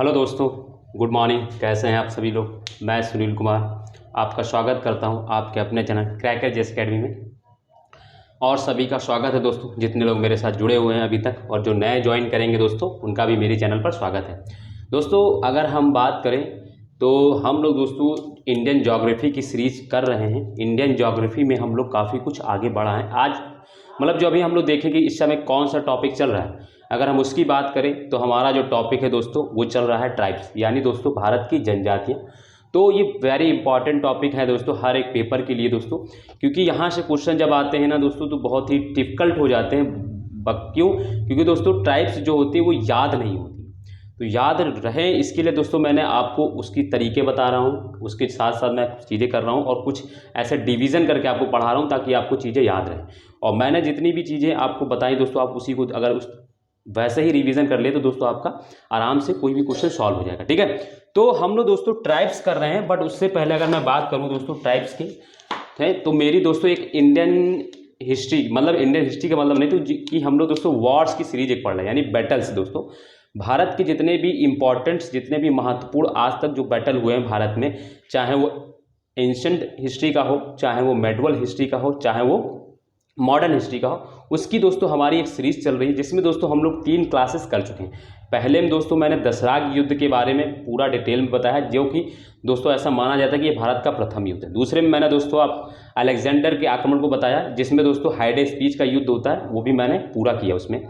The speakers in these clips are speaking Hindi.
हेलो दोस्तों, गुड मॉर्निंग। कैसे हैं आप सभी लोग। मैं सुनील कुमार आपका स्वागत करता हूं आपके अपने चैनल क्रैकर जेस अकेडमी में। और सभी का स्वागत है दोस्तों, जितने लोग मेरे साथ जुड़े हुए हैं अभी तक और जो नए ज्वाइन करेंगे दोस्तों, उनका भी मेरे चैनल पर स्वागत है। दोस्तों अगर हम बात करें तो हम लोग दोस्तों इंडियन ज्योग्राफी की सीरीज कर रहे हैं। इंडियन ज्योग्राफी में हम लोग काफ़ी कुछ आगे बढ़ा है। आज मतलब जो अभी हम लोग देखेंगे इस समय कौन सा टॉपिक चल रहा है, अगर हम उसकी बात करें तो हमारा जो टॉपिक है दोस्तों वो चल रहा है ट्राइब्स, यानी दोस्तों भारत की जनजातियाँ। तो ये वेरी इंपॉर्टेंट टॉपिक है दोस्तों हर एक पेपर के लिए दोस्तों, क्योंकि यहाँ से क्वेश्चन जब आते हैं ना दोस्तों तो बहुत ही डिफ़िकल्ट हो जाते हैं। क्यों? क्योंकि दोस्तों ट्राइब्स जो होती है वो याद नहीं होती। तो याद रहे इसके लिए दोस्तों मैंने आपको उसकी तरीके बता रहा हूँ, उसके साथ साथ मैं कुछ चीज़ें कर रहा हूँ और कुछ ऐसे डिवीज़न करके आपको पढ़ा रहा हूँ ताकि आपको चीज़ें याद रहें। और मैंने जितनी भी चीज़ें आपको बताई दोस्तों, आप उसी को अगर उस वैसे ही रिवीजन कर ले तो दोस्तों आपका आराम से कोई भी क्वेश्चन सॉल्व हो जाएगा। ठीक है, तो हम लोग दोस्तों ट्राइब्स कर रहे हैं, बट उससे पहले अगर मैं बात करूं दोस्तों ट्राइब्स की है तो मेरी दोस्तों एक इंडियन हिस्ट्री, मतलब इंडियन हिस्ट्री का मतलब नहीं तो कि हम लोग दोस्तों वॉर्स की सीरीज एक पढ़ रहे हैं, यानी बैटल्स। दोस्तों भारत के जितने भी इंपॉर्टेंट्स, जितने भी महत्वपूर्ण आज तक जो बैटल हुए हैं भारत में, चाहे वो एंशंट हिस्ट्री का हो, चाहे वो मेडवल हिस्ट्री का हो, चाहे वो मॉडर्न हिस्ट्री का हो, उसकी दोस्तों हमारी एक सीरीज चल रही है जिसमें दोस्तों हम लोग 3 क्लासेस कर चुके हैं। पहले में दोस्तों मैंने दसराग युद्ध के बारे में पूरा डिटेल में बताया, जो कि दोस्तों ऐसा माना जाता है कि ये भारत का प्रथम युद्ध है। दूसरे में मैंने दोस्तों आप अलेक्जेंडर के आक्रमण को बताया, जिसमें दोस्तों हाइडे स्पीच का युद्ध होता है, वो भी मैंने पूरा किया उसमें।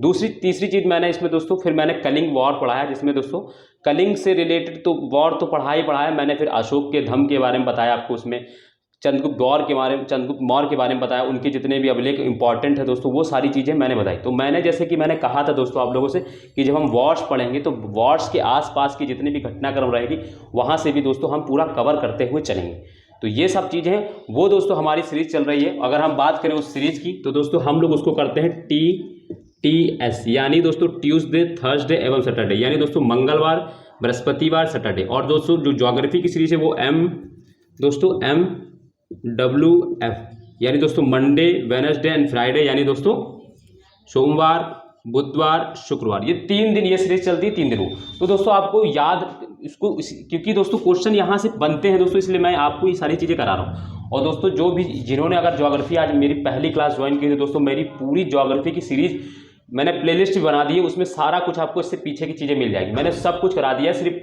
तीसरी चीज़ मैंने इसमें दोस्तों फिर मैंने कलिंग वॉर पढ़ाया, जिसमें दोस्तों कलिंग से रिलेटेड तो वॉर तो पढ़ा ही पढ़ाया मैंने, फिर अशोक के धम्म के बारे में बताया आपको, उसमें चंद्रगुप्त मौर्य के बारे में बताया, उनके जितने भी अभिलेख इंपॉर्टेंट है दोस्तों वो सारी चीज़ें मैंने बताई। तो मैंने जैसे कि मैंने कहा था दोस्तों आप लोगों से कि जब हम वॉर्स पढ़ेंगे तो वॉर्स के आसपास की जितनी भी घटनाक्रम रहेगी वहाँ से भी दोस्तों हम पूरा कवर करते हुए चलेंगे। तो ये सब चीज़ें हैं वो दोस्तों हमारी सीरीज चल रही है। अगर हम बात करें उस सीरीज की तो दोस्तों हम लोग उसको करते हैं TTS, यानी दोस्तों ट्यूसडे, थर्सडे एवं सैटरडे, यानी दोस्तों मंगलवार, बृहस्पतिवार, सैटरडे। और दोस्तों जो ज्योग्राफी की सीरीज है वो MWF, यानी दोस्तों मंडे, वेडनेसडे एंड फ्राइडे, यानी दोस्तों सोमवार, बुधवार, शुक्रवार, ये 3 दिन ये सीरीज चलती है 3 दिनों। तो दोस्तों आपको याद इसको, क्योंकि दोस्तों क्वेश्चन यहाँ से बनते हैं दोस्तों, इसलिए मैं आपको ये सारी चीज़ें करा रहा हूँ। और दोस्तों जो भी जिन्होंने अगर ज्योग्राफी आज मेरी पहली क्लास ज्वाइन की थी दोस्तों, मेरी पूरी ज्योग्राफी की सीरीज मैंने प्लेलिस्ट भी बना दी है, उसमें सारा कुछ आपको इससे पीछे की चीज़ें मिल जाएगी। मैंने सब कुछ करा दिया है, सिर्फ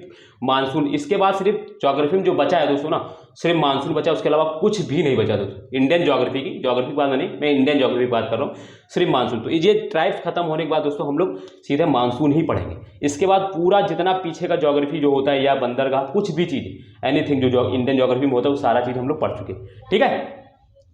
मानसून, इसके बाद सिर्फ ज्योग्राफी में जो बचा है दोस्तों ना, सिर्फ मानसून बचा, उसके अलावा कुछ भी नहीं बचा दोस्तों। इंडियन ज्योग्राफी की बात नहीं, मैं इंडियन ज्योग्राफी की बात कर रहा हूँ, सिर्फ मानसून। तो ये ट्राइब्स खत्म होने के बाद दोस्तों हम लोग सीधे मानसून ही पढ़ेंगे। इसके बाद पूरा जितना पीछे का ज्योग्राफी जो होता है या बंदरगाह, कुछ भी चीज़ एनीथिंग जो इंडियन ज्योग्राफी में होता है वो सारा चीज़ हम लोग पढ़ चुके। ठीक है,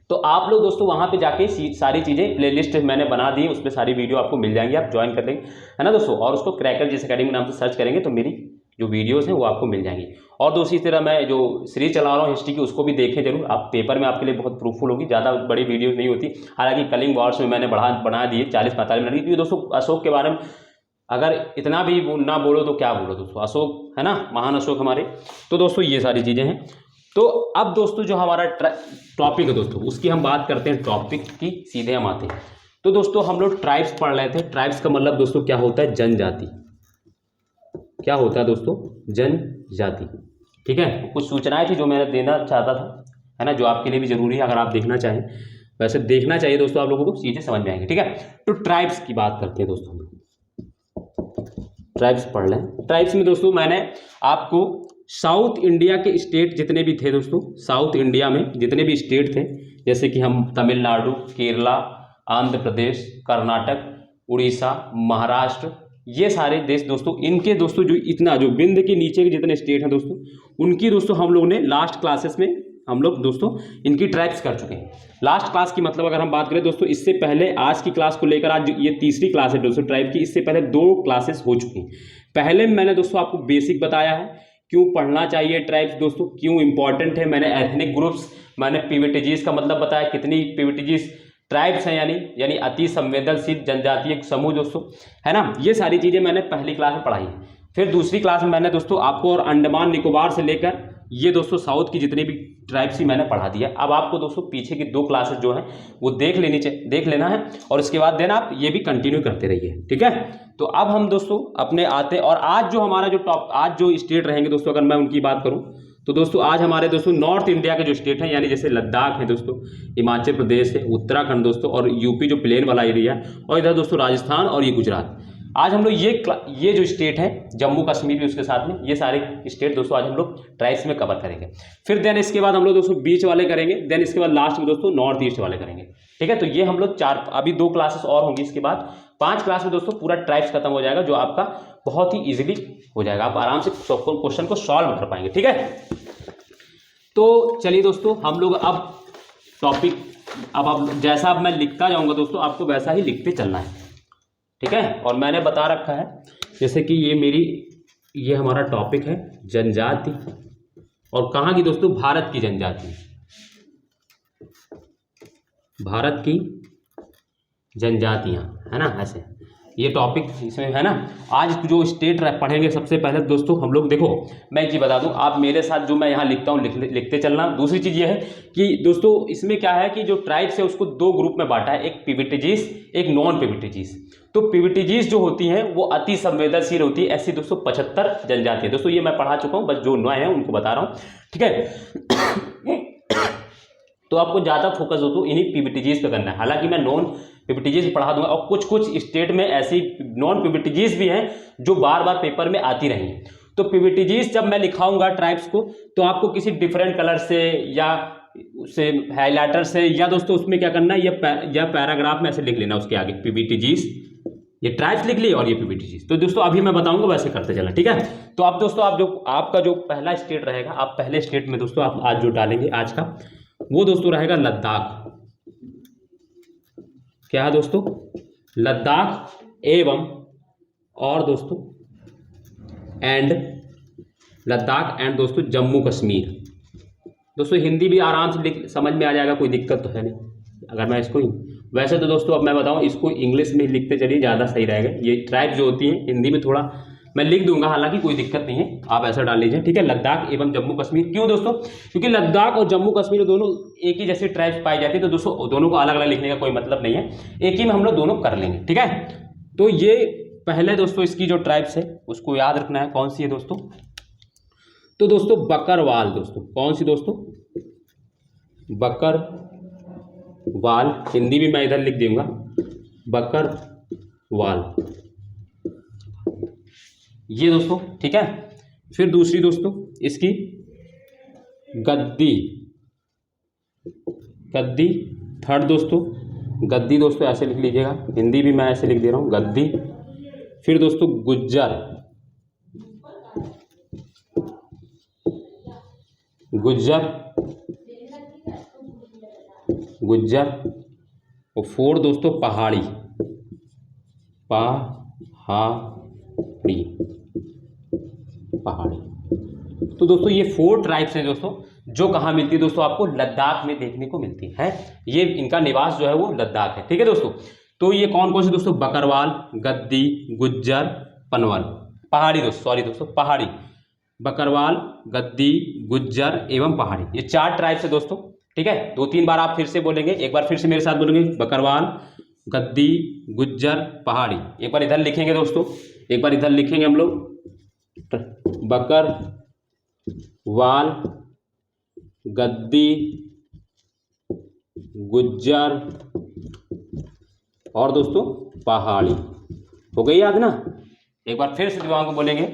तो आप लोग दोस्तों वहाँ पे जाके सारी चीज़ें प्लेलिस्ट मैंने बना दी है, उसमें सारी वीडियो आपको मिल जाएंगी, आप ज्वाइन कर लेंगे, है ना दोस्तों। और उसको क्रैकर जेस अकेडमी नाम से सर्च करेंगे तो मेरी जो वीडियोस हैं वो आपको मिल जाएंगी। और दूसरी तरह मैं जो सीरीज चला रहा हूँ हिस्ट्री की, उसको भी देखें जरूर, आप पेपर में आपके लिए बहुत प्रूफुल होगी, ज़्यादा बड़ी वीडियोज़ नहीं होती। हालांकि कलिंग वॉर्स में मैंने बना दिए 40-45 मिनट की, क्योंकि दोस्तों अशोक के बारे में अगर इतना भी ना बोलो तो क्या बोलो दोस्तों, अशोक है ना, महान अशोक हमारे। तो दोस्तों ये सारी चीज़ें हैं। तो अब दोस्तों जो हमारा टॉपिक है दोस्तों, उसकी हम बात करते हैं, टॉपिक की सीधे हम आते हैं। तो दोस्तों हम लोग ट्राइब्स पढ़ रहे थे। ट्राइब्स का मतलब दोस्तों क्या होता है? जनजाति। क्या होता है दोस्तों? जनजाति। ठीक है, कुछ सूचनाएं थी जो मैंने देना चाहता था, है ना, जो आपके लिए भी जरूरी है, अगर आप देखना चाहें। वैसे देखना चाहिए दोस्तों, आप लोगों को चीज़ें समझ में आएंगी। ठीक है, तो ट्राइब्स की बात करते हैं दोस्तों, हम लोग ट्राइब्स पढ़ लें। ट्राइब्स में दोस्तों मैंने आपको साउथ इंडिया के स्टेट जितने भी थे दोस्तों, साउथ इंडिया में जितने भी स्टेट थे, जैसे कि हम तमिलनाडु, केरला, आंध्र प्रदेश, कर्नाटक, उड़ीसा, महाराष्ट्र, ये सारे देश दोस्तों, इनके दोस्तों जो बिंद के नीचे के जितने स्टेट हैं दोस्तों, उनकी दोस्तों हम लोग ने लास्ट क्लासेस में हम लोग दोस्तों इनकी ट्राइब्स कर चुके हैं। लास्ट क्लास की मतलब अगर हम बात करें दोस्तों, इससे पहले आज की क्लास को लेकर आज ये तीसरी क्लास है दोस्तों ट्राइब की, इससे पहले 2 क्लासेस हो चुकी हैं। पहले मैंने दोस्तों आपको बेसिक बताया है, क्यों पढ़ना चाहिए ट्राइब्स दोस्तों, क्यों इंपॉर्टेंट है। मैंने एथनिक ग्रुप्स, मैंने पीवीटीजीज का मतलब बताया, कितनी पीवीटीजीज ट्राइब्स हैं, यानी अति संवेदनशील जनजातीय समूह दोस्तों, है ना। ये सारी चीज़ें मैंने पहली क्लास में पढ़ाई है। फिर दूसरी क्लास में मैंने दोस्तों आपको और अंडमान निकोबार से लेकर ये दोस्तों साउथ की जितनी भी ट्राइब्स ही मैंने पढ़ा दिया। अब आपको दोस्तों पीछे की 2 क्लासेस जो हैं वो देख लेना है और इसके बाद देन आप ये भी कंटिन्यू करते रहिए, ठीक है। तो अब हम दोस्तों अपने आते, और आज जो हमारा आज जो स्टेट रहेंगे दोस्तों, अगर मैं उनकी बात करूं तो दोस्तों आज हमारे दोस्तों नॉर्थ इंडिया के जो स्टेट हैं, यानी जैसे लद्दाख है दोस्तों, हिमाचल प्रदेश है, उत्तराखंड दोस्तों, और यूपी जो प्लेन वाला एरिया है, और इधर दोस्तों राजस्थान और ये गुजरात। आज हम लोग ये जो स्टेट है, जम्मू कश्मीर भी उसके साथ में, ये सारे स्टेट दोस्तों आज हम लोग ट्राइब्स में कवर करेंगे। फिर देन इसके बाद हम लोग दोस्तों बीच वाले करेंगे, देन इसके बाद लास्ट में दोस्तों नॉर्थ ईस्ट वाले करेंगे, ठीक है। तो ये हम लोग अभी 2 क्लासेस और होंगी, इसके बाद 5 क्लास में दोस्तों पूरा ट्राइब्स खत्म हो जाएगा, जो आपका बहुत ही इजीली हो जाएगा, आप आराम से क्वेश्चन को सॉल्व कर पाएंगे, ठीक है। तो चलिए दोस्तों, हम लोग अब टॉपिक, अब जैसा अब मैं लिखता जाऊंगा दोस्तों, आपको वैसा ही लिखते चलना है, ठीक है। और मैंने बता रखा है जैसे कि ये हमारा टॉपिक है जनजाति, और कहाँ की दोस्तों, भारत की जनजाति, भारत की जनजातियां, है ना, ऐसे ये टॉपिक इसमें है ना। आज जो स्टेट पढ़ेंगे सबसे पहले दोस्तों हम लोग, देखो मैं एक चीज़ बता दूं, आप मेरे साथ जो मैं यहाँ लिखता हूँ लिखते चलना। दूसरी चीज़ ये है कि दोस्तों इसमें क्या है कि जो ट्राइब्स है उसको 2 ग्रुप में बांटा है, एक पीवीटीजीज, एक नॉन पीवीटीजीज। तो पीवीटीजीज जो होती हैं वो अति संवेदनशील होती है, ऐसी दोस्तों 75 जनजाति है दोस्तों, ये मैं पढ़ा चुका हूँ, बस जो नए हैं उनको बता रहा हूँ, ठीक है। तो आपको ज़्यादा फोकस हो तो इन्हीं पीवीटीजीज पे करना है। हालांकि मैं नॉन पीवीटीजीज पढ़ा दूंगा, और कुछ स्टेट में ऐसी नॉन पीवीटीजीज भी हैं जो बार बार पेपर में आती रही हैं। तो पीवीटीजीज जब मैं लिखाऊंगा ट्राइब्स को, तो आपको किसी डिफरेंट कलर से या उससे हाईलाइटर से, या दोस्तों उसमें क्या करना है, या पैराग्राफ में ऐसे लिख लेना, उसके आगे पीवीटीजीज, ये ट्राइब्स लिख लिए और ये पीवीटीजीज। तो दोस्तों अभी मैं बताऊंगा, वैसे करते चलना, ठीक है। तो अब दोस्तों आपका जो पहला स्टेट रहेगा, आप पहले स्टेट में दोस्तों आप आज जो डालेंगे आज का, वो दोस्तों रहेगा लद्दाख। क्या है दोस्तों, लद्दाख एवं, और दोस्तों लद्दाख एंड दोस्तों जम्मू कश्मीर। दोस्तों हिंदी भी आराम से समझ में आ जाएगा, कोई दिक्कत तो है नहीं अगर मैं इसको ही, वैसे तो दोस्तों अब मैं बताऊं इसको इंग्लिश में लिखते चलिए, ज़्यादा सही रहेगा। ये ट्राइब जो होती हैं हिंदी में थोड़ा मैं लिख दूंगा, हालांकि कोई दिक्कत नहीं है, आप ऐसा डाल लीजिए, ठीक है। लद्दाख एवं जम्मू कश्मीर, क्यों दोस्तों, क्योंकि लद्दाख और जम्मू कश्मीर दोनों एक ही जैसे ट्राइब्स पाई जाती है, तो दोस्तों दोनों को अलग अलग लिखने का कोई मतलब नहीं है, एक ही में हम लोग दोनों कर लेंगे, ठीक है। तो ये पहले दोस्तों इसकी जो ट्राइब्स है उसको याद रखना है, कौन सी है दोस्तों, तो दोस्तों बकरवाल। दोस्तों कौन सी दोस्तों, बकरवाल, हिंदी भी मैं इधर लिख दूंगा, बकरवाल, ये दोस्तों, ठीक है। फिर दूसरी दोस्तों इसकी गद्दी, थर्ड दोस्तों गद्दी, दोस्तों ऐसे लिख लीजिएगा, हिंदी भी मैं ऐसे लिख दे रहा हूँ, गद्दी। फिर दोस्तों गुज्जर, और 4 दोस्तों पहाड़ी, तो दोस्तों ये 4 ट्राइब्स हैं दोस्तों, जो कहाँ मिलती है दोस्तों, आपको लद्दाख में देखने को मिलती है। ये इनका निवास जो है वो लद्दाख है, ठीक है दोस्तों। तो ये कौन कौन से दोस्तों, बकरवाल, गद्दी, गुज्जर, पनवाल, पहाड़ी दोस्तों, सॉरी दोस्तों, पहाड़ी, बकरवाल, गद्दी, गुज्जर एवं पहाड़ी, ये 4 ट्राइब्स है दोस्तों, ठीक है। 2-3 बार आप फिर से बोलेंगे, एक बार फिर से मेरे साथ बोलेंगे, बकरवाल, गद्दी, गुज्जर, पहाड़ी। एक बार इधर लिखेंगे दोस्तों, एक बार इधर लिखेंगे हम लोग, बकरवाल, गद्दी, गुज्जर और दोस्तों पहाड़ी, हो गई याद ना। एक बार फिर से दिमाग को बोलेंगे,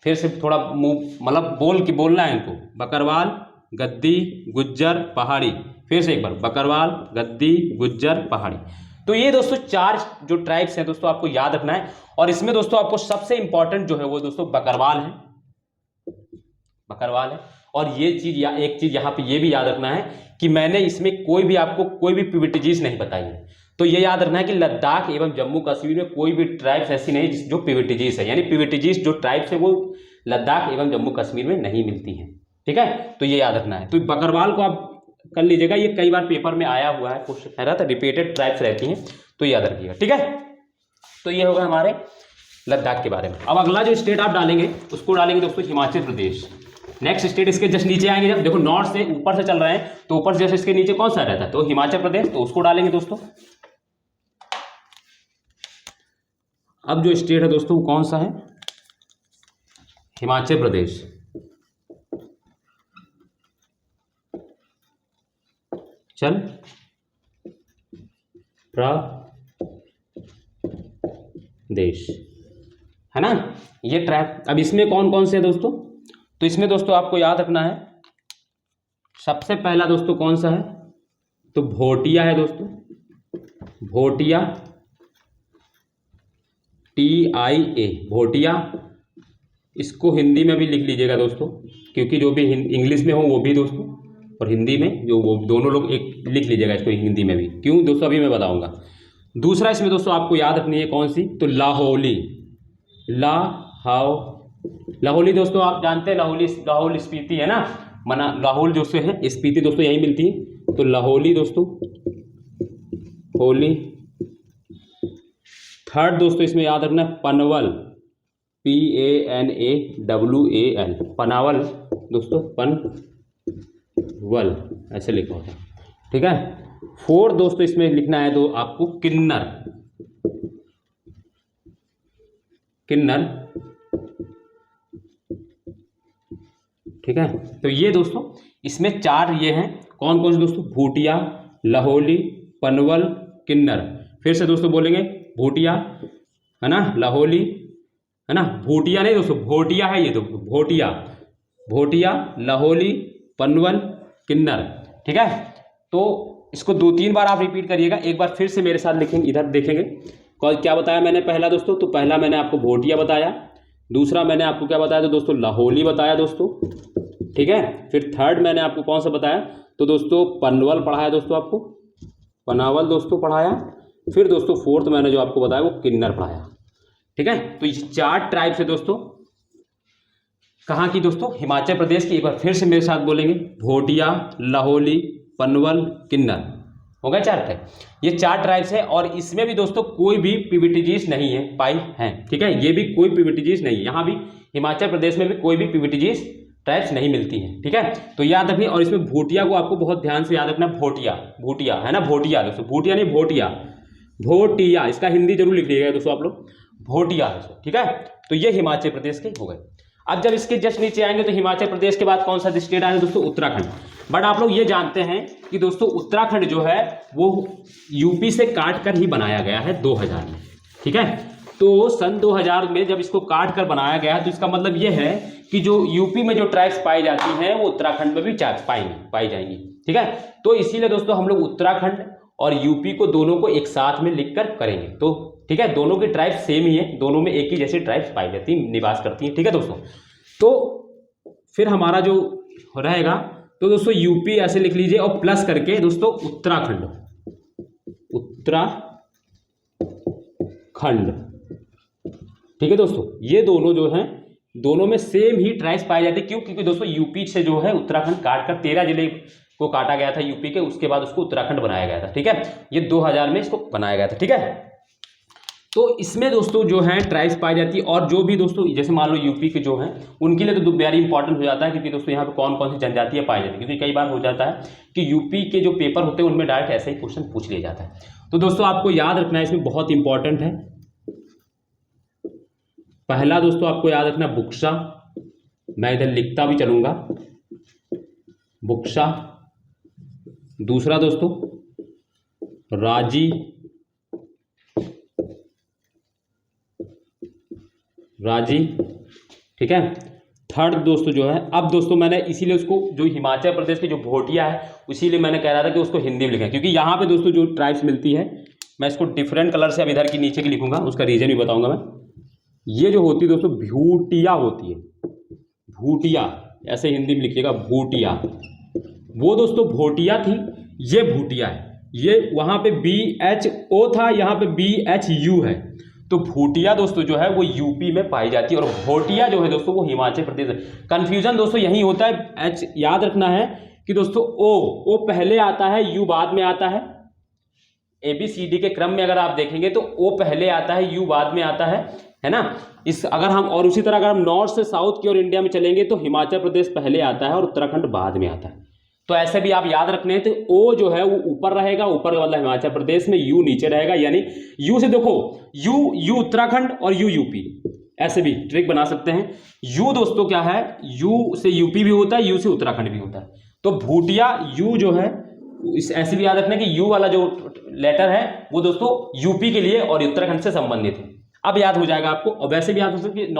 फिर से थोड़ा मुंह मतलब बोलना है इनको, बकरवाल, गद्दी, गुज्जर, पहाड़ी। फिर से एक बार, बकरवाल, गद्दी, गुज्जर, पहाड़ी। तो ये दोस्तों 4 जो ट्राइब्स हैं दोस्तों आपको याद रखना है, और इसमें दोस्तों आपको सबसे इंपॉर्टेंट जो है वो दोस्तों बकरवाल है, और ये चीज एक चीज यहाँ पे ये भी याद रखना है कि मैंने इसमें आपको कोई भी पीवीटीजीज नहीं बताई है। तो ये याद रखना है कि लद्दाख एवं जम्मू कश्मीर में कोई भी ट्राइब्स ऐसी नहीं जो पीवीटीजीज है, यानी पीवीटीजीज जो ट्राइब्स है वो लद्दाख एवं जम्मू कश्मीर में नहीं मिलती हैं, ठीक है। तो ये याद रखना है। तो बकरवाल को आप कर लीजिएगा, ये कई बार पेपर में आया हुआ है, क्वेश्चन है रहा था, रिपीटेड ट्राइब्स रहती हैं, तो याद रखिएगा, ठीक है। तो ये होगा हमारे लद्दाख के बारे में। अब अगला जो स्टेट आप डालेंगे उसको डालेंगे दोस्तों हिमाचल प्रदेश। नेक्स्ट स्टेट इसके जस्ट नीचे आएंगे, जब देखो नॉर्थ से ऊपर से चल रहे हैं तो ऊपर से जस्ट इसके नीचे कौन सा रहता है, तो हिमाचल प्रदेश, तो उसको डालेंगे दोस्तों। अब जो स्टेट है दोस्तों वो कौन सा है, हिमाचल प्रदेश। चल प्रदेश है ना, ये ट्राइब। अब इसमें कौन कौन से है दोस्तों, तो इसमें दोस्तों आपको याद रखना है, सबसे पहला दोस्तों कौन सा है, तो भोटिया है दोस्तों, भोटिया, TIA, भोटिया। इसको हिंदी में भी लिख लीजिएगा दोस्तों, क्योंकि जो भी इंग्लिश में हो वो भी दोस्तों, और हिंदी में जो वो दोनों लोग एक लिख लीजिएगा इसको हिंदी में भी, क्यों दोस्तों अभी मैं बताऊंगा। दूसरा इसमें दोस्तों आपको याद रखनी है कौन सी, तो लाहौली, लाहौली दोस्तों आप जानते हैं, लाहौल स्पीति है ना, मना लाहौल जो से है स्पीति दोस्तों यही मिलती है, तो लाहौली दोस्तों, होली। थर्ड दोस्तों इसमें याद रखना है पनवल, PANAWAL, पनावल दोस्तों, पनवल ऐसे लिखा होता है, ठीक है। फोर्थ दोस्तों इसमें लिखना है तो आपको किन्नर, किन्नर, ठीक है। तो ये दोस्तों इसमें चार ये हैं, कौन कौन से दोस्तों, भूटिया, लाहौली, पनवल, किन्नर। फिर से दोस्तों बोलेंगे, भूटिया है ना, लाहौली है ना, भूटिया नहीं दोस्तों, भोटिया है ये, तो भोटिया, भोटिया, लाहौली, पनवल, किन्नर, ठीक है। तो इसको 2-3 बार आप रिपीट करिएगा, एक बार फिर से मेरे साथ लिखेंगे, इधर देखेंगे क्या बताया मैंने पहला दोस्तों, तो पहला मैंने आपको भोटिया बताया, दूसरा मैंने आपको क्या बताया, तो दोस्तों लाहौली बताया दोस्तों, ठीक है। फिर थर्ड मैंने आपको कौन सा बताया, तो दोस्तों पनवल पढ़ाया दोस्तों, आपको पनावल दोस्तों पढ़ाया। फिर दोस्तों फोर्थ मैंने जो आपको बताया वो किन्नर पढ़ाया, ठीक है। तो ये 4 ट्राइब से दोस्तों कहाँ की दोस्तों, हिमाचल प्रदेश की। एक बार फिर से मेरे साथ बोलेंगे, भोटिया, लाहौली, पनवल, किन्नर, हो गया 4 ट्राइब। ये 4 ट्राइब्स है, और इसमें भी दोस्तों कोई भी पीवीटीजीज नहीं है पाई है, ठीक है। ये भी कोई पीवीटीजीज नहीं है, यहाँ भी हिमाचल प्रदेश में भी कोई भी पीवीटीजीज ट्राइब्स नहीं मिलती हैं, ठीक है। तो याद रखिए, और इसमें भूटिया को आपको बहुत ध्यान से याद रखना, भोटिया, भूटिया है ना, भोटिया दोस्तों, भूटिया नहीं भोटिया, भोटिया, इसका हिंदी जरूर लिख लीजिएगा दोस्तों आप लोग, भोटिया दोस्तों, ठीक है। तो ये हिमाचल प्रदेश के हो गए। अब जब इसके जस्ट नीचे आएंगे तो हिमाचल प्रदेश के बाद कौन सा स्टेट आएगा दोस्तों, उत्तराखंड। बट आप लोग ये जानते हैं कि दोस्तों उत्तराखंड जो है वो यूपी से काट कर ही बनाया गया है 2000 में, ठीक है। तो सन 2000 में जब इसको काट कर बनाया गया, तो इसका मतलब ये है कि जो यूपी में जो ट्राइब्स पाई जाती हैं वो उत्तराखंड में भी पाई जाएंगी, ठीक है। तो इसीलिए दोस्तों हम लोग उत्तराखंड और यूपी को दोनों को एक साथ में लिखकर करेंगे, तो ठीक है। दोनों की ट्राइब्स सेम ही है, दोनों में एक ही जैसी ट्राइब्स पाई जाती हैं, निवास करती हैं, ठीक है दोस्तों। तो फिर हमारा जो रहेगा, तो दोस्तों यूपी ऐसे लिख लीजिए, और प्लस करके दोस्तों उत्तराखंड, उत्तराखंड, ठीक है दोस्तों। ये दोनों जो हैं, दोनों में सेम ही ट्राइब्स पाई जाती है, क्यों, क्योंकि दोस्तों यूपी से जो है उत्तराखंड काट कर 13 जिले को काटा गया था यूपी के, उसके बाद उसको उत्तराखंड बनाया गया था, ठीक है। ये 2000 में इसको बनाया गया था, ठीक है। तो इसमें दोस्तों जो है ट्राइब्स पाई जाती है, और जो भी दोस्तों जैसे मान लो यूपी के जो हैं उनके लिए तो वेरी इंपॉर्टेंट हो जाता है, क्योंकि दोस्तों यहाँ पे कौन कौन सी जनजातियाँ पाई जाती है, क्योंकि कई बार हो जाता है कि यूपी के जो पेपर होते हैं उनमें डायरेक्ट ऐसे ही क्वेश्चन पूछ लिया जाता है। तो दोस्तों आपको याद रखना है, इसमें बहुत इंपॉर्टेंट है। पहला दोस्तों आपको याद रखना बुक्सा, मैं इधर लिखता भी चलूंगा, बुक्सा। दूसरा दोस्तों राजी, ठीक है। थर्ड दोस्तों जो है, अब दोस्तों मैंने इसीलिए उसको जो हिमाचल प्रदेश की जो भोटिया है, इसीलिए मैंने कह रहा था कि उसको हिंदी में लिखें, क्योंकि यहाँ पे दोस्तों जो ट्राइब्स मिलती है, मैं इसको डिफरेंट कलर से अब इधर की नीचे की लिखूंगा, उसका रीजन भी बताऊंगा मैं। ये जो होती है दोस्तों भूटिया होती है, भूटिया ऐसे हिंदी में लिखिएगा, भूटिया। वो दोस्तों भोटिया थी, ये भूटिया है। ये वहाँ पे BHO था, यहाँ पे BHU है। तो भूटिया दोस्तों जो है वो यूपी में पाई जाती है, और भोटिया जो है दोस्तों वो हिमाचल प्रदेश है। कन्फ्यूजन दोस्तों यही होता है, H याद रखना है कि दोस्तों O पहले आता है, U बाद में आता है, ABCD के क्रम में अगर आप देखेंगे तो O पहले आता है, U बाद में आता है ना। इस अगर हम और उसी तरह अगर हम नॉर्थ से साउथ की ओर इंडिया में चलेंगे तो हिमाचल प्रदेश पहले आता है और उत्तराखंड बाद में आता है। तो ऐसे भी आप याद रखने हैं, तो O जो है वो ऊपर रहेगा, ऊपर का मतलब हिमाचल प्रदेश में, U नीचे रहेगा, यानी U से देखो U उत्तराखंड और U यूपी, ऐसे भी ट्रिक बना सकते हैं। U दोस्तों क्या है, U से यूपी भी होता है, U से उत्तराखंड भी होता है। तो भूटिया U जो है इस ऐसे भी याद रखना कि U वाला जो लेटर है वो दोस्तों यूपी के लिए और उत्तराखंड से संबंधित है। अब याद हो जाएगा आपको। और वैसे भी याद हो सकता है कि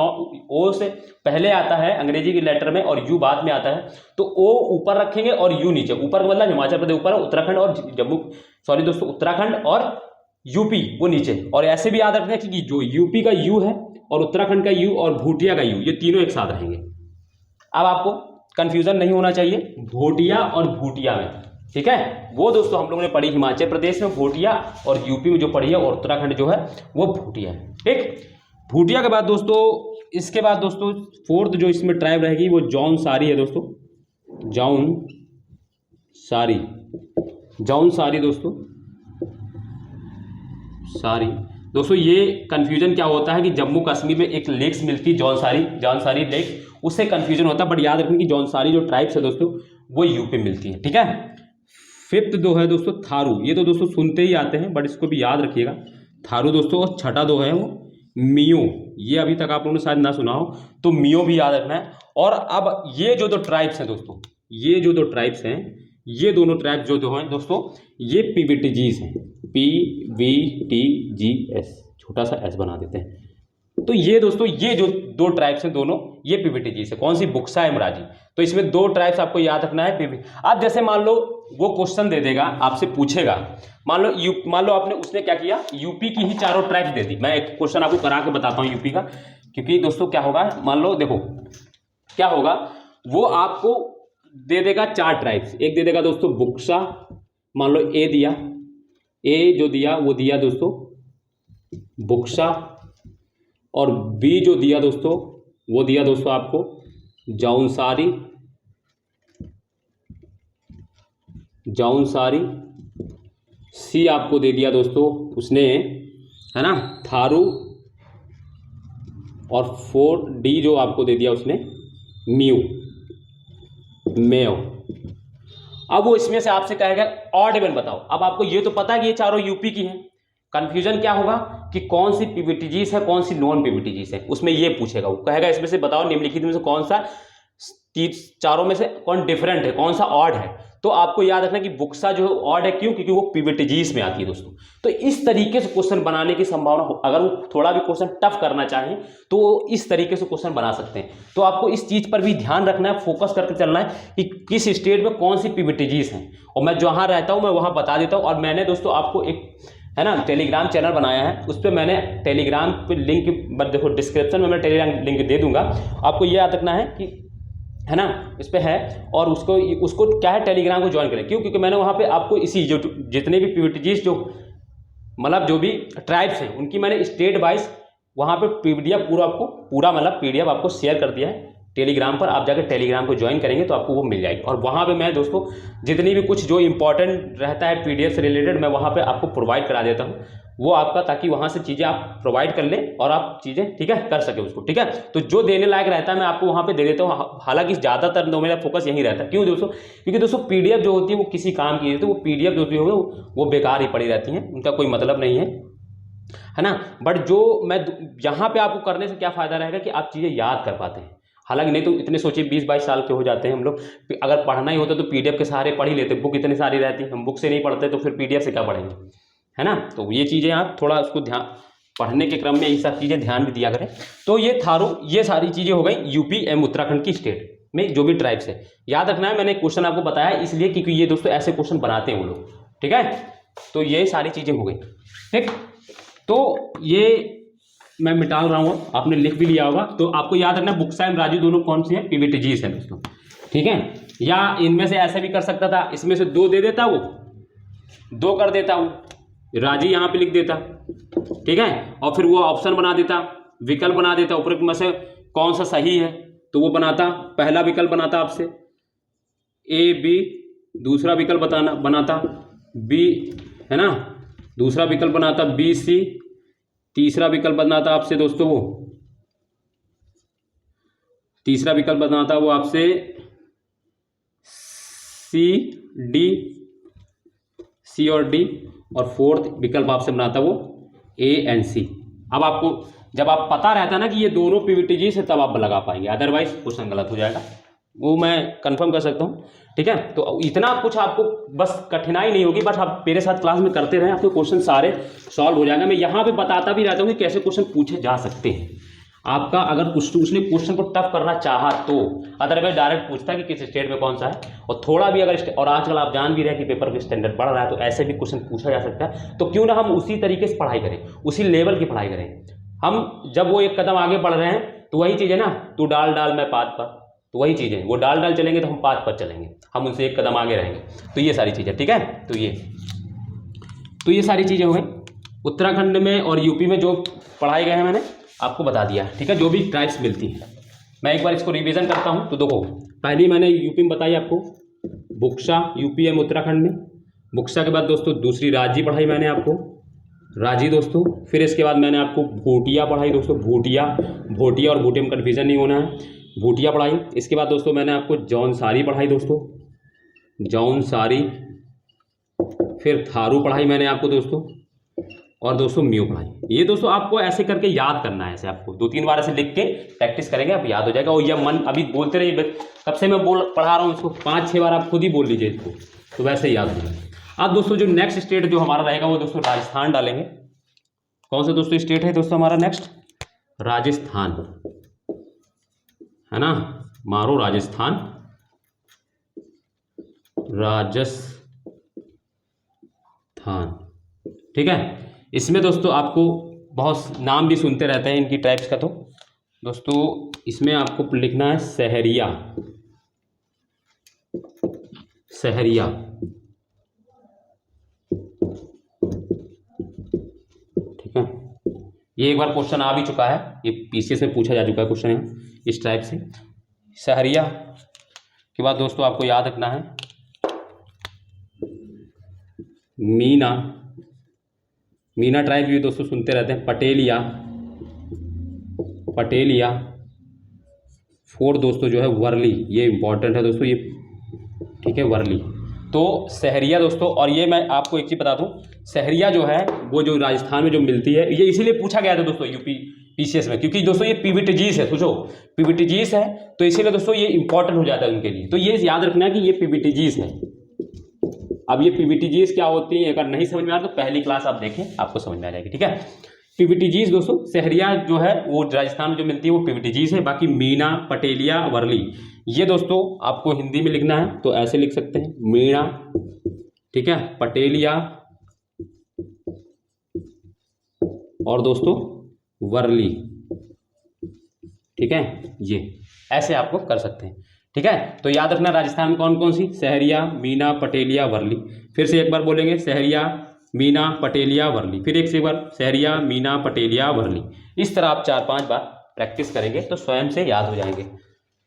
O से पहले आता है अंग्रेजी के लेटर में और U बाद में आता है, तो O ऊपर रखेंगे और U नीचे। ऊपर का मतलब हिमाचल प्रदेश ऊपर, उत्तराखंड और उत्तराखंड और यूपी वो नीचे। और ऐसे भी याद रखना कि जो यूपी का U है और उत्तराखंड का U और भूटिया का U, ये तीनों एक साथ रहेंगे। अब आपको कंफ्यूजन नहीं होना चाहिए भोटिया और भूटिया में, ठीक है। वो दोस्तों हम लोगों ने पढ़ी हिमाचल प्रदेश में भोटिया और यूपी में जो पढ़ी है और उत्तराखंड जो है वो भूटिया है, ठीक। भूटिया के बाद दोस्तों, इसके बाद दोस्तों फोर्थ जो इसमें ट्राइब रहेगी वो जौनसारी है दोस्तों। जौनसारी दोस्तों ये कन्फ्यूजन क्या होता है कि जम्मू कश्मीर में एक लेक्स मिलती है जौनसारी लेक, उससे कन्फ्यूजन होता है। बट याद रखें कि जौनसारी जो ट्राइब्स है दोस्तों वो यूपी मिलती है, ठीक है। फिफ्थ दो है दोस्तों थारू, ये तो दोस्तों सुनते ही आते हैं बट इसको भी याद रखिएगा, थारू दोस्तों। और छठा दो है वो मियो, ये अभी तक आप लोगों ने शायद ना सुना हो, तो मियो भी याद रखना है। और अब ये जो दो ट्राइब्स हैं दोस्तों, ये जो दो ट्राइब्स हैं, ये दोनों ट्राइब्स जो हैं दोस्तों, ये PVTGs हैं, PVTGS, छोटा सा S बना देते हैं। तो ये दोस्तों ये जो दो ट्राइब्स हैं दोनों, ये PVTGs है। कौन सी, बुक्सा एमराजी। तो इसमें दो ट्राइब्स आपको याद रखना है। आप जैसे मान लो वो क्वेश्चन दे देगा, आपसे पूछेगा, मान लो आपने उसने क्या किया, यूपी की ही चारों ट्राइब्स दे दी। मैं एक क्वेश्चन आपको करा के बताता हूँ यूपी का, क्योंकि दोस्तों क्या होगा, मान लो देखो क्या होगा, वो आपको दे देगा चार ट्राइब्स। एक दे देगा दोस्तों बुक्सा, मान लो ए दिया, ए जो दिया वो दिया दोस्तों बुक्सा, और बी जो दिया दोस्तों वो दिया दोस्तों आपको जौनसारी, सी आपको दे दिया दोस्तों उसने, है ना, थारू, और 4D जो आपको दे दिया उसने मेयो। अब वो इसमें से आपसे कहेगा ऑड इवन बताओ। अब आपको ये तो पता है कि ये चारों यूपी की हैं, कंफ्यूजन क्या होगा कि कौन सी PVTGs है, कौन सी नॉन PVTGs है, उसमें ये पूछेगा। वो कहेगा इसमें से बताओ निम्नलिखित में से कौन सा चारों में से कौन डिफरेंट है, कौन सा ऑड है। तो आपको याद रखना कि बुक्सा जो ऑड है, क्यों, क्योंकि वो PVTGs में आती है दोस्तों। तो इस तरीके से क्वेश्चन बनाने की संभावना, अगर वो थोड़ा भी क्वेश्चन टफ करना चाहें तो इस तरीके से क्वेश्चन बना सकते हैं। तो आपको इस चीज पर भी ध्यान रखना है, फोकस करके चलना है कि किस स्टेट में कौन सी PVTGs हैं। और मैं जहां रहता हूं मैं वहां बता देता हूं। और मैंने दोस्तों आपको एक, है ना, टेलीग्राम चैनल बनाया है, उस पर मैंने टेलीग्राम पे लिंक, देखो डिस्क्रिप्शन में मैं टेलीग्राम लिंक दे दूंगा। आपको ये याद रखना है कि, है ना, इस पे है, और उसको क्या है, टेलीग्राम को ज्वाइन करें। क्यों, क्योंकि मैंने वहाँ पे आपको इसी जो जितने भी PVTGs जो मतलब जो भी ट्राइब्स हैं उनकी मैंने स्टेट वाइज वहाँ पे PDF पूरा मतलब PDF आपको शेयर कर दिया है टेलीग्राम पर। आप जाकर टेलीग्राम को ज्वाइन करेंगे तो आपको वो मिल जाएगी। और वहाँ पे मैं दोस्तों जितनी भी कुछ जो इंपॉर्टेंट रहता है PDF से रिलेटेड, मैं वहाँ पे आपको प्रोवाइड करा देता हूँ वो आपका, ताकि वहाँ से चीज़ें आप प्रोवाइड कर लें और आप चीज़ें, ठीक है, कर सके उसको, ठीक है। तो जो देने लायक रहता है मैं आपको वहाँ पे दे देता हूँ। हालांकि ज़्यादातर तो मेरा फोकस यही रहता है। क्यों दोस्तों, क्योंकि दोस्तों PDF जो होती है वो किसी काम की है, तो वो PDF जो भी होगी वो बेकार ही पड़ी रहती हैं, उनका कोई मतलब नहीं है ना। बट जो मैं यहाँ पे आपको करने से क्या फ़ायदा रहेगा कि आप चीज़ें याद कर पाते हैं। हालांकि नहीं तो इतने सोचिए 20-22 साल के हो जाते हैं हम लोग, अगर पढ़ना ही होता तो PDF के सहारे पढ़ ही लेते। बुक इतनी सारी रहती है, हम बुक से नहीं पढ़ते तो फिर PDF से क्या पढ़ेंगे, है ना। तो ये चीज़ें आप थोड़ा उसको ध्यान, पढ़ने के क्रम में ये सब चीज़ें ध्यान भी दिया करें। तो ये थारू, ये सारी चीज़ें हो गई यूपी एवं उत्तराखंड की स्टेट में जो भी ट्राइब्स है। याद रखना है, मैंने क्वेश्चन आपको बताया इसलिए क्योंकि ये दोस्तों ऐसे क्वेश्चन बनाते हैं वो लोग, ठीक है। तो ये सारी चीज़ें हो गई, ठीक। तो ये मैं मिटा रहा हूँ, आपने लिख भी लिया होगा। तो आपको याद रखना बुक्सा एवं राजू दोनों कौन सी हैं, PVTGs हैं दोस्तों, ठीक है। या इनमें से ऐसे भी कर सकता था, इसमें से 2 दे देता, वो 2 कर देता हूँ, राजी यहाँ पे लिख देता, ठीक है। और फिर वो ऑप्शन बना देता, विकल्प बना देता, ऊपर में से कौन सा सही है तो वो बनाता, पहला विकल्प बनाता आपसे A B, दूसरा विकल्प बनाता B, है ना, दूसरा विकल्प बना था बी सी, तीसरा विकल्प बना था आपसे दोस्तों वो, तीसरा विकल्प बना था वो आपसे सी डी, सी और डी, और फोर्थ विकल्प आपसे बना था वो ए एंड सी। अब आपको जब आप पता रहता ना कि ये दोनों पीवीटीजी से तब आप लगा पाएंगे, अदरवाइज क्वेश्चन गलत हो जाएगा, वो मैं कंफर्म कर सकता हूँ। ठीक है, तो इतना कुछ आपको बस कठिनाई नहीं होगी, बस आप मेरे साथ क्लास में करते रहें, आपके क्वेश्चन सारे सॉल्व हो जाएगा। मैं यहाँ पे बताता भी रहता हूँ कि कैसे क्वेश्चन पूछे जा सकते हैं। आपका अगर उसने क्वेश्चन को टफ करना चाहा तो, अदरवाइज डायरेक्ट पूछता है कि किस स्टेट में कौन सा है, और थोड़ा भी अगर, और आजकल आप जान भी रहे हैं कि पेपर का स्टैंडर्ड बढ़ रहा है, तो ऐसे भी क्वेश्चन पूछा जा सकता है। तो क्यों ना हम उसी तरीके से पढ़ाई करें, उसी लेवल की पढ़ाई करें। हम जब वो एक कदम आगे बढ़ रहे हैं तो वही चीज़ है ना, तू डाल डाल मैं पात पर, तो वही चीज़ है, वो डाल डाल चलेंगे तो हम पात पर चलेंगे, हम उनसे एक कदम आगे रहेंगे। तो ये सारी चीज़ें, ठीक है, तो ये सारी चीज़ें हो गई। उत्तराखंड में और यूपी में जो पढ़ाए गए हैं मैंने आपको बता दिया, ठीक है, जो भी ट्राइब्स मिलती हैं। मैं एक बार इसको रिवीजन करता हूँ। तो देखो, पहली मैंने यूपी में बताई आपको बुक्सा, यूपी एम उत्तराखंड में। बुक्सा के बाद दोस्तों दूसरी राजी पढ़ाई मैंने आपको, राजी दोस्तों। फिर इसके बाद मैंने आपको भूटिया पढ़ाई दोस्तों, भूटिया, भोटिया और भूटिया में कन्फ्यूजन नहीं होना है, भूटिया पढ़ाई। इसके बाद दोस्तों मैंने आपको जौनसारी पढ़ाई दोस्तों, जौनसारी। फिर थारू पढ़ाई मैंने आपको दोस्तों, और दोस्तों म्यू पढ़ाई। ये दोस्तों आपको ऐसे करके याद करना है, ऐसे आपको 2-3 बार ऐसे लिख के प्रैक्टिस करेंगे, आप याद हो जाएगा। और यह मन अभी बोलते रहिए, कब से मैं पढ़ा रहा हूँ इसको, 5-6 बार आप खुद ही बोल लीजिए इसको, तो वैसे ही याद हो जाएगा। अब दोस्तों जो नेक्स्ट स्टेट जो हमारा रहेगा वो दोस्तों राजस्थान डालेंगे। कौन सा दोस्तों स्टेट है दोस्तों हमारा नेक्स्ट? राजस्थान, है ना, मारो राजस्थान, राजस्थान, ठीक है। इसमें दोस्तों आपको बहुत नाम भी सुनते रहते हैं इनकी टाइप्स का, तो दोस्तों इसमें आपको लिखना है सहरिया, सहरिया, ठीक है। ये एक बार क्वेश्चन आ भी चुका है, ये पीसीएस में पूछा जा चुका है क्वेश्चन है इस टाइप से। सहरिया के बाद दोस्तों आपको याद रखना है मीना, मीना ट्राइब भी दोस्तों सुनते रहते हैं। पटेलिया, पटेलिया। फोर्थ दोस्तों जो है वर्ली, ये इंपॉर्टेंट है दोस्तों ये, ठीक है, वर्ली। तो सहरिया दोस्तों, और ये मैं आपको एक चीज़ बता दूं, सहरिया जो है वो जो राजस्थान में जो मिलती है, ये इसीलिए पूछा गया था दोस्तों यूपी पीसीएस में, क्योंकि दोस्तों ये पीवीटीजीस है, सोचो पीवीटीजीस है, तो इसीलिए दोस्तों ये इंपॉर्टेंट हो जाता है उनके लिए। तो ये याद रखना है कि ये पीवीटीजीस है। अब ये पीवीटीजीस क्या होती है, अगर नहीं समझ में आ रहा तो पहली क्लास आप देखें, आपको समझ में आ जाएगी, ठीक है। पीवीटीजीस दोस्तों, सहरिया जो है वो राजस्थान में जो मिलती है वो पीवीटीजीस है। बाकी मीना, पटेलिया, वर्ली, ये दोस्तों आपको हिंदी में लिखना है तो ऐसे लिख सकते हैं, मीना, ठीक है, पटेलिया और दोस्तों वर्ली, ठीक है, ये ऐसे आपको कर सकते हैं, ठीक है। तो याद रखना राजस्थान में कौन कौन सी, सहरिया, मीना, पटेलिया, वर्ली। फिर से एक बार बोलेंगे, सहरिया, मीना, पटेलिया, वर्ली। फिर एक बार सहरिया, मीना, पटेलिया, वर्ली। इस तरह आप 4-5 बार प्रैक्टिस करेंगे तो स्वयं से याद हो जाएंगे,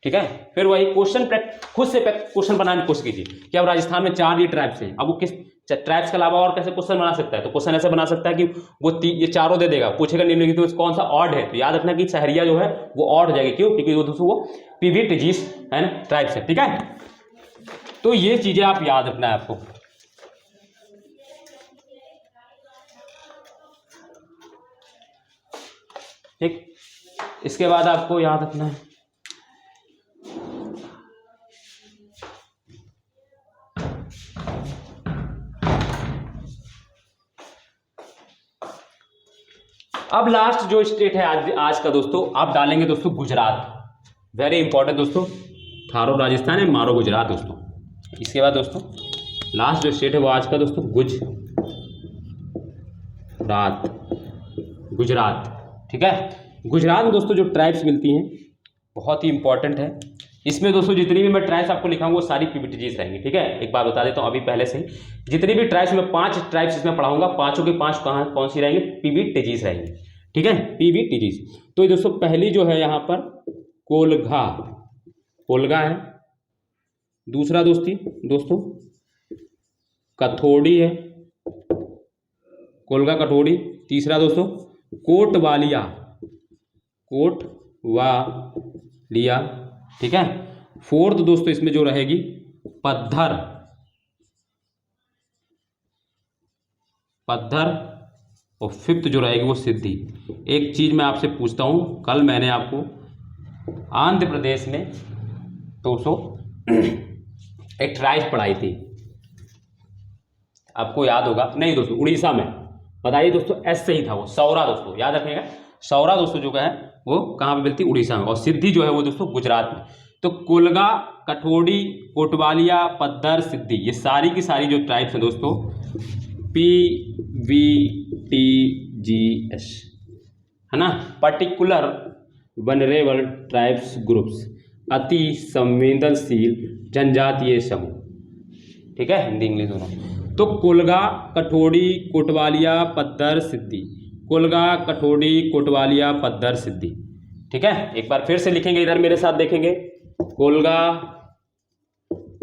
ठीक है। फिर वही क्वेश्चन खुद से क्वेश्चन बनाने की कोशिश कीजिए कि अब राजस्थान में 4 ये ट्राइब्स हैं, अब वो किस ट्राइब्स के अलावा और कैसे क्वेश्चन बना सकता है। तो क्वेश्चन ऐसे बना सकता है कि वो ये चारों दे देगा, पूछेगा निम्नलिखित में कौन सा ऑड है, तो याद रखना कि सहरिया जो है वो ऑड हो जाएगी, क्यों, क्योंकि वो दोस्तों वो पीवीटीजीस है ना, ट्राइब्स है, ठीक है। तो ये चीजें आप याद रखना है आपको, ठीक। इसके बाद आपको याद रखना है अब लास्ट जो स्टेट है आज का दोस्तों, आप डालेंगे दोस्तों गुजरात। वेरी इंपॉर्टेंट दोस्तों, थारो राजस्थान है, मारो गुजरात दोस्तों। इसके बाद दोस्तों लास्ट जो स्टेट है वो आज का दोस्तों गुजरात, गुजरात, ठीक है। गुजरात में दोस्तों जो ट्राइब्स मिलती हैं बहुत ही इंपॉर्टेंट है। इसमें दोस्तों जितनी भी मैं ट्राइब्स आपको लिखाऊंगा वो सारी पीवीटीजीस रहेंगी, ठीक है। एक बार बता देता हूँ अभी पहले से ही, जितनी भी ट्राइब्स में 5 ट्राइब्स इसमें पढ़ाऊंगा, 5 के 5 कौन सी रहेंगी, पीवीटीजीस रहेंगी, ठीक है, पीवीटीजीस। तो दोस्तों पहली जो है यहाँ पर कोलगा, कोलगा है। दूसरा दोस्तों कथोड़ी है, कोलगा कठोड़ी। तीसरा दोस्तों कोटवालिया, कोटवालिया, ठीक है। फोर्थ दोस्तों इसमें जो रहेगी पद्धर, पद्धर। और फिफ्थ जो रहेगी वो सिद्धि। एक चीज मैं आपसे पूछता हूं, कल मैंने आपको आंध्र प्रदेश में दोस्तों एक ट्राइब पढ़ाई थी, आपको याद होगा, नहीं दोस्तों उड़ीसा में, बताइए दोस्तों, एस से ही था वो, सौरा दोस्तों, याद रखिएगा। सौरा दोस्तों जो है वो कहाँ पे मिलती है, उड़ीसा में। और सिद्धि जो है वो दोस्तों गुजरात में। तो कोलगा, कठोड़ी, कोटवालिया, पद्धर, सिद्धि, ये सारी की सारी जो ट्राइब्स हैं दोस्तों PVTGS है ना, पर्टिकुलर वनरेबल ट्राइब्स ग्रुप्स, अति संवेदनशील जनजातीय समूह, ठीक है, हिंदी इंग्लिश दोनों। तो कोलगा, कठोड़ी, कोटवालिया, पद्धर, सिद्धि, कोलगा, कठोड़ी, कोटवालिया, पद्धर, सिद्धि, ठीक है। एक बार फिर से लिखेंगे, इधर मेरे साथ देखेंगे, कोलगा,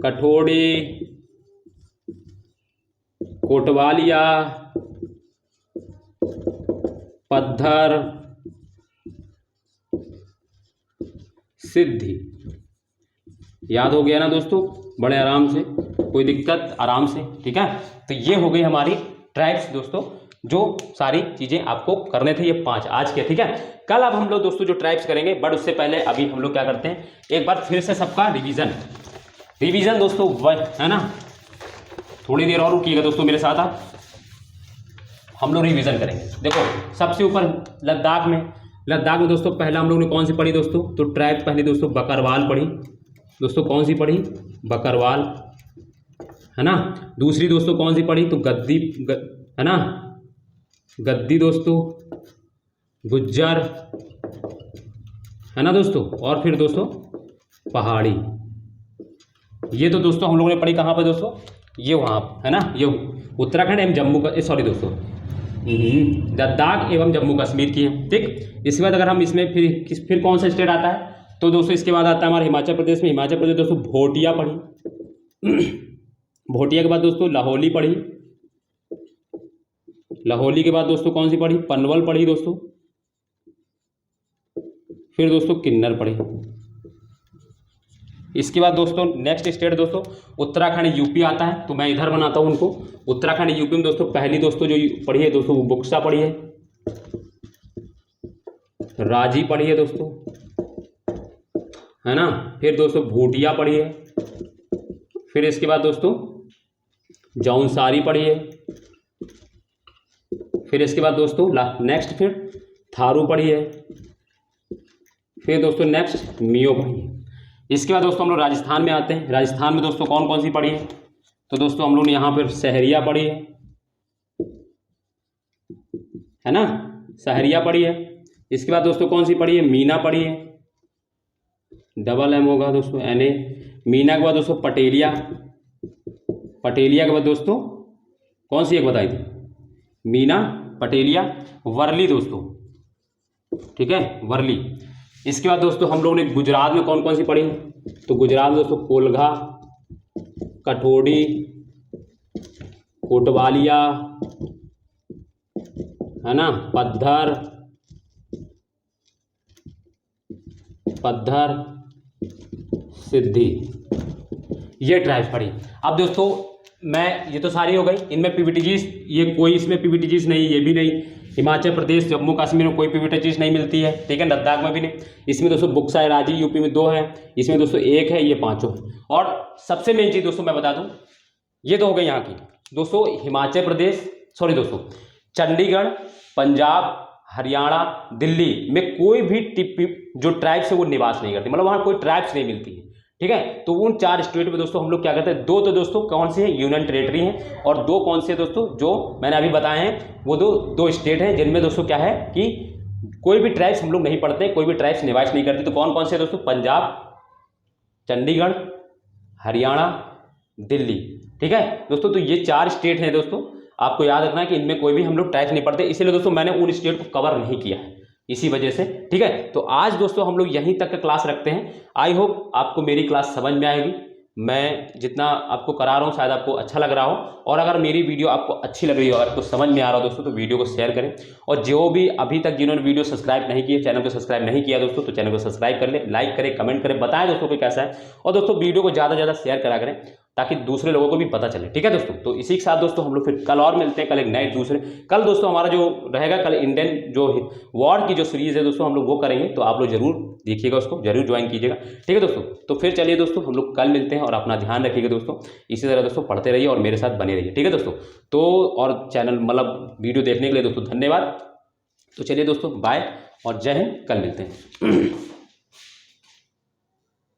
कठोड़ी, कोटवालिया, पद्धर, सिद्धि। याद हो गया ना दोस्तों, बड़े आराम से, कोई दिक्कत, आराम से, ठीक है। तो ये हो गई हमारी ट्राइब्स दोस्तों, जो सारी चीजें आपको करने थे, ये 5 आज के, ठीक है। कल अब हम लोग दोस्तों जो ट्राइब्स करेंगे, बट उससे पहले अभी हम लोग क्या करते हैं, एक बार फिर से सबका रिवीजन दोस्तों, है ना। थोड़ी देर और रुकिएगा दोस्तों मेरे साथ, आप हम लोग रिवीजन करेंगे। देखो सबसे ऊपर लद्दाख में दोस्तों पहला हम लोग ने कौन सी पढ़ी दोस्तों, तो ट्राइब पहली दोस्तों बकरवाल पढ़ी दोस्तों, कौन सी पढ़ी, बकरवाल, है ना। दूसरी दोस्तों कौन सी पढ़ी, तो गद्दी, है ना, गद्दी दोस्तों, गुज्जर, है ना दोस्तों। और फिर दोस्तों पहाड़ी। ये तो दोस्तों हम लोगों ने पढ़ी कहाँ पर दोस्तों, ये वहाँ, है ना, ये उत्तराखंड एवं जम्मू का, सॉरी दोस्तों लद्दाख एवं जम्मू कश्मीर की है, ठीक। इसके बाद अगर हम इसमें फिर कौन सा स्टेट आता है, तो दोस्तों इसके बाद आता है हमारे हिमाचल प्रदेश में। हिमाचल प्रदेश दोस्तों भोटिया पढ़ी, भोटिया के बाद दोस्तों लाहौली पढ़ी, लाहौली के बाद दोस्तों कौन सी पढ़ी, पनवल पढ़ी दोस्तों, फिर दोस्तों किन्नर पढ़ी। इसके बाद दोस्तों नेक्स्ट स्टेट दोस्तों उत्तराखंड यूपी आता है, तो मैं इधर बनाता हूं उनको। उत्तराखंड यूपी में दोस्तों पहली दोस्तों जो पढ़ी है दोस्तों वो बुक्सा पढ़ी है, राजी पढ़ी है दोस्तों, है ना। फिर दोस्तों भूटिया पढ़ी है, फिर इसके बाद दोस्तों जौनसारी पढ़ी है, फिर इसके बाद दोस्तों नेक्स्ट फिर थारू पढ़ी है, फिर दोस्तों नेक्स्ट मियो पढ़ी है। इसके बाद दोस्तों हम लोग राजस्थान में आते हैं। राजस्थान में दोस्तों कौन कौन सी पढ़ी है, तो दोस्तों हम लोग ने यहाँ पर सहरिया पढ़ी है ना, सहरिया पढ़ी है। इसके बाद दोस्तों कौन सी पढ़ी है, मीना पढ़ी है, डबल एम होगा दोस्तों, NA। मीना के बाद दोस्तों पटेलिया, पटेलिया के बाद दोस्तों कौन सी एक बताई थी, मीना, पटेलिया, वर्ली दोस्तों, ठीक है, वर्ली। इसके बाद दोस्तों हम लोगों ने गुजरात में कौन कौन सी पढ़ी, तो गुजरात में दोस्तों कोलगा, कठोड़ी, कोटवालिया, है ना, पद्धर, सिद्धि, ये ट्राइब्स पढ़ी। अब दोस्तों मैं, ये तो सारी हो गई, इनमें पीवीटीजीज, ये कोई इसमें पीवीटीजीज नहीं, ये भी नहीं। हिमाचल प्रदेश, जम्मू कश्मीर में कोई पीवीटीजीज नहीं मिलती है, ठीक है, लद्दाख में भी नहीं। इसमें दोस्तों बुक्सा है, राजी यूपी में 2 है, इसमें दोस्तों 1 है, ये 5 है। और सबसे मेन चीज दोस्तों मैं बता दूं, ये तो हो गई यहाँ की दोस्तों, हिमाचल प्रदेश, सॉरी दोस्तों चंडीगढ़, पंजाब, हरियाणा, दिल्ली में कोई भी जो ट्राइब्स है वो निवास नहीं करती, मतलब वहाँ कोई ट्राइब्स नहीं मिलती है, ठीक है। तो उन 4 स्टेट में दोस्तों हम लोग क्या करते हैं, 2 तो दोस्तों कौन से हैं, यूनियन टेरिटरी हैं, और 2 कौन से दोस्तों जो मैंने अभी बताए हैं, वो दो स्टेट हैं जिनमें दोस्तों क्या है कि कोई भी ट्राइब्स हम लोग नहीं पढ़ते, कोई भी ट्राइब्स निवास नहीं करती। तो कौन कौन से दोस्तों, पंजाब, चंडीगढ़, हरियाणा, दिल्ली, ठीक है दोस्तों। तो ये 4 स्टेट हैं दोस्तों, आपको याद रखना है कि इनमें कोई भी हम लोग ट्राइब्स नहीं पढ़ते, इसलिए दोस्तों मैंने उन स्टेट को कवर नहीं किया है इसी वजह से, ठीक है। तो आज दोस्तों हम लोग यहीं तक का क्लास रखते हैं। आई होप आपको मेरी क्लास समझ में आएगी। मैं जितना आपको करा रहा हूँ शायद आपको अच्छा लग रहा हो। और अगर मेरी वीडियो आपको अच्छी लग रही हो, आपको समझ में आ रहा हो दोस्तों, तो वीडियो को शेयर करें। और जो भी अभी तक जिन्होंने वीडियो सब्सक्राइब नहीं किया, चैनल को सब्सक्राइब नहीं किया दोस्तों, तो चैनल को सब्सक्राइब कर ले, लाइक करें, कमेंट करें, बताएं दोस्तों को कैसा है। और दोस्तों वीडियो को ज़्यादा से ज़्यादा शेयर करा करें ताकि दूसरे लोगों को भी पता चले। ठीक है दोस्तों, तो इसी के साथ दोस्तों हम लोग फिर कल और मिलते हैं, कल एक नए दूसरे। कल दोस्तों हमारा जो रहेगा, कल इंडियन जो वॉर की जो सीरीज़ है दोस्तों, हम लोग वो करेंगे, तो आप लोग जरूर देखिएगा, उसको जरूर ज्वाइन कीजिएगा। ठीक है दोस्तों, तो फिर चलिए दोस्तों हम लोग कल मिलते हैं, और अपना ध्यान रखिएगा दोस्तों। इसी तरह दोस्तों पढ़ते रहिए और मेरे साथ बने रहिए। ठीक है दोस्तों, तो और चैनल मतलब वीडियो देखने के लिए दोस्तों धन्यवाद। तो चलिए दोस्तों बाय और जय हिंद, कल मिलते हैं।